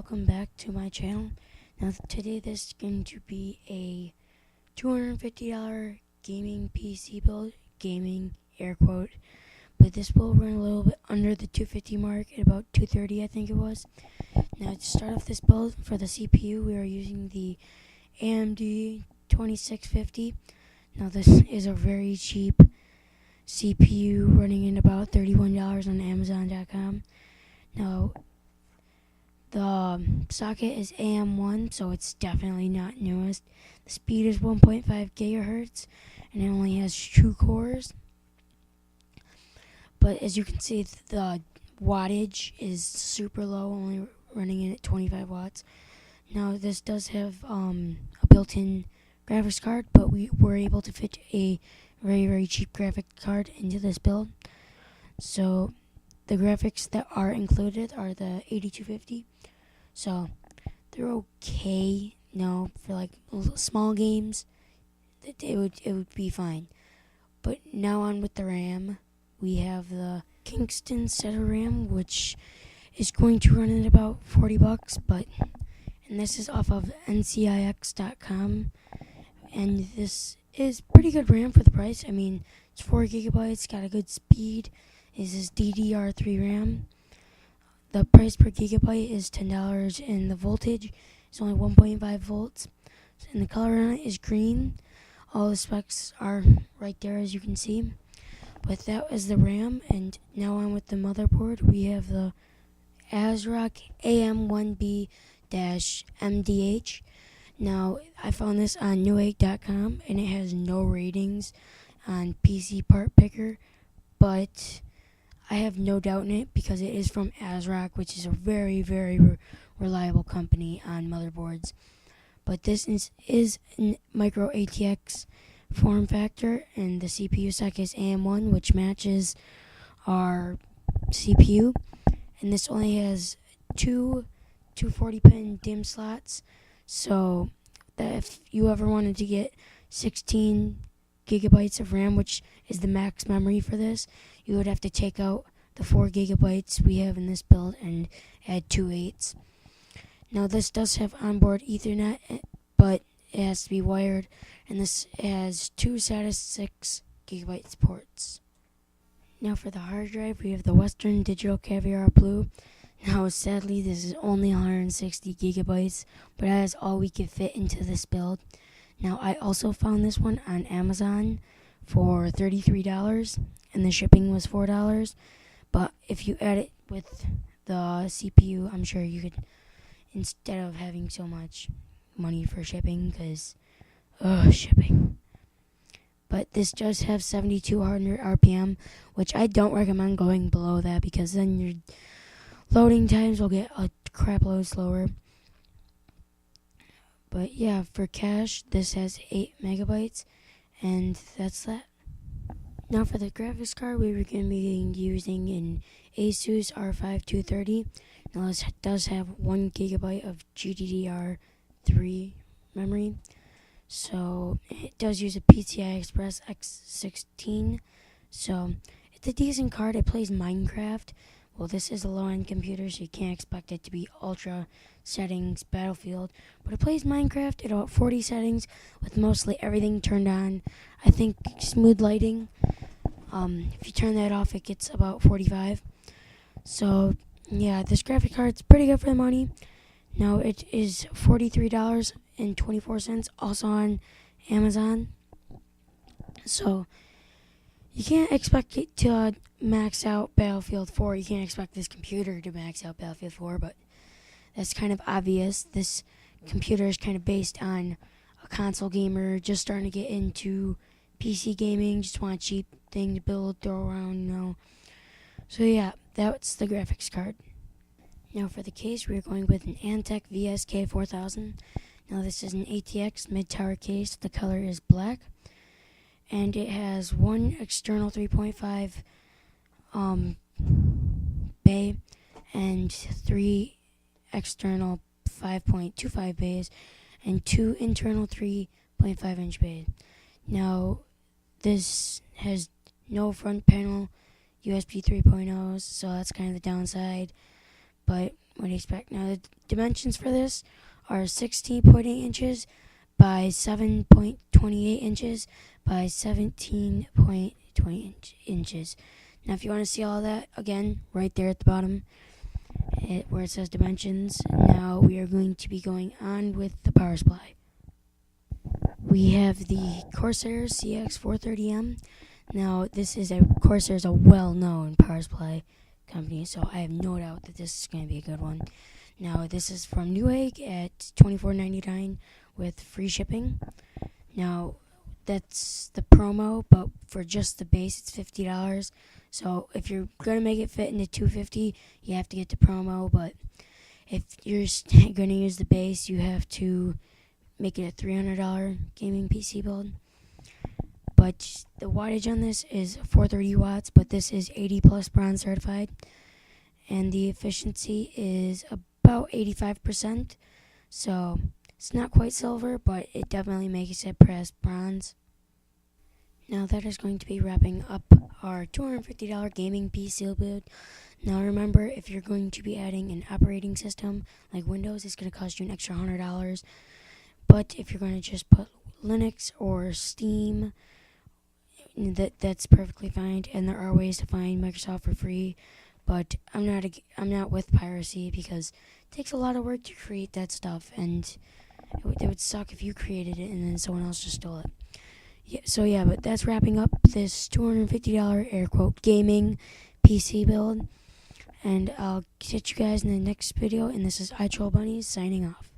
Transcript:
welcome back to my channel. Now today this is going to be a $250 gaming PC build, gaming air quote, but this will run a little bit under the 250 mark at about 230 I think it was. Now to start off this build, for the CPU we are using the AMD 2650. Now this is a very cheap CPU running in about $31 on Amazon.com. Now the socket is AM1, so it's definitely not newest. The speed is 1.5 gigahertz, and it only has 2 cores. But as you can see, the wattage is super low, only running in at 25 watts. Now this does have a built-in graphics card, but we were able to fit a very cheap graphic card into this build. So the graphics that are included are the 8250. So they're okay. No, for like small games, it would be fine. But now on with the RAM, we have the Kingston set of RAM, which is going to run at about $40. And this is off of ncix.com, and this is pretty good RAM for the price. I mean, it's 4 gigabytes, got a good speed. This is DDR3 RAM. The price per gigabyte is $10, and the voltage is only 1.5 volts. And the color on it is green. All the specs are right there, as you can see. But that was the RAM, and now on with the motherboard. We have the ASRock AM1B-MDH. Now, I found this on newegg.com, and it has no ratings on PC Part Picker, but I have no doubt in it because it is from ASRock, which is a very reliable company on motherboards. But this is a micro ATX form factor, and the CPU spec is AM1, which matches our CPU. And this only has two 240-pin DIMM slots, so that if you ever wanted to get 16 gigabytes of RAM, which is the max memory for this, you would have to take out the 4 gigabytes we have in this build and add 2 8s. Now this does have onboard Ethernet, but it has to be wired, and this has 2 SATA 6 gigabyte ports. Now for the hard drive, we have the Western Digital Caviar Blue. Now sadly this is only 160 gigabytes, but that is all we could fit into this build. Now I also found this one on Amazon for $33, and the shipping was $4. But if you add it with the CPU, I'm sure you could, instead of having so much money for shipping, because shipping. But this does have 7200 RPM, which I don't recommend going below that, because then your loading times will get a crap load slower. But yeah, for cache, this has 8 megabytes, and that's that. Now for the graphics card, we were going to be using an Asus R5 230. Now this does have 1 gigabyte of GDDR3 memory. So it does use a PCI Express X16. So it's a decent card. It plays Minecraft. Well, this is a low-end computer, so you can't expect it to be ultra settings Battlefield. But it plays Minecraft at about 40 settings with mostly everything turned on. I think smooth lighting, if you turn that off, it gets about 45. So, yeah, this graphic card's pretty good for the money. Now, it is $43.24, also on Amazon. So you can't expect it to max out Battlefield 4. You can't expect this computer to max out Battlefield 4, but that's kind of obvious. This computer is kind of based on a console gamer just starting to get into PC gaming, just want a cheap thing to build, throw around, So yeah, that's the graphics card. Now for the case, we're going with an Antec VSK 4000. Now this is an ATX mid-tower case. The color is black, and it has one external 3.5 bay and 3 external 5.25 bays and 2 internal 3.5 inch bays. Now this has no front panel USB 3.0s, so that's kind of the downside. But what do you expect? Now the dimensions for this are 16.8 inches by 7.28 inches by 17.20 inches. Now if you want to see all that, again, right there at the bottom, where it says dimensions. Now we are going to be going on with the power supply. We have the Corsair CX430M. Now this is Corsair is a well-known power supply company, so I have no doubt that this is going to be a good one. Now this is from Newegg at $24.99 with free shipping. Now that's the promo, but for just the base it's $50. So if you're gonna make it fit into $250, you have to get the promo. But if you're gonna use the base, you have to make it a $300 gaming PC build. But the wattage on this is 430 watts, but this is 80 plus bronze certified, and the efficiency is about 85%. So it's not quite silver, but it definitely makes it past bronze. Now that is going to be wrapping up our $250 gaming PC build. Now remember, if you're going to be adding an operating system like Windows, it's going to cost you an extra $100. But if you're going to just put Linux or Steam, that's perfectly fine. And there are ways to find Microsoft for free. But I'm not with piracy, because it takes a lot of work to create that stuff, and it would suck if you created it and then someone else just stole it. Yeah, but that's wrapping up this $250 air quote gaming PC build, and I'll catch you guys in the next video. And this is iTrollBunnies signing off.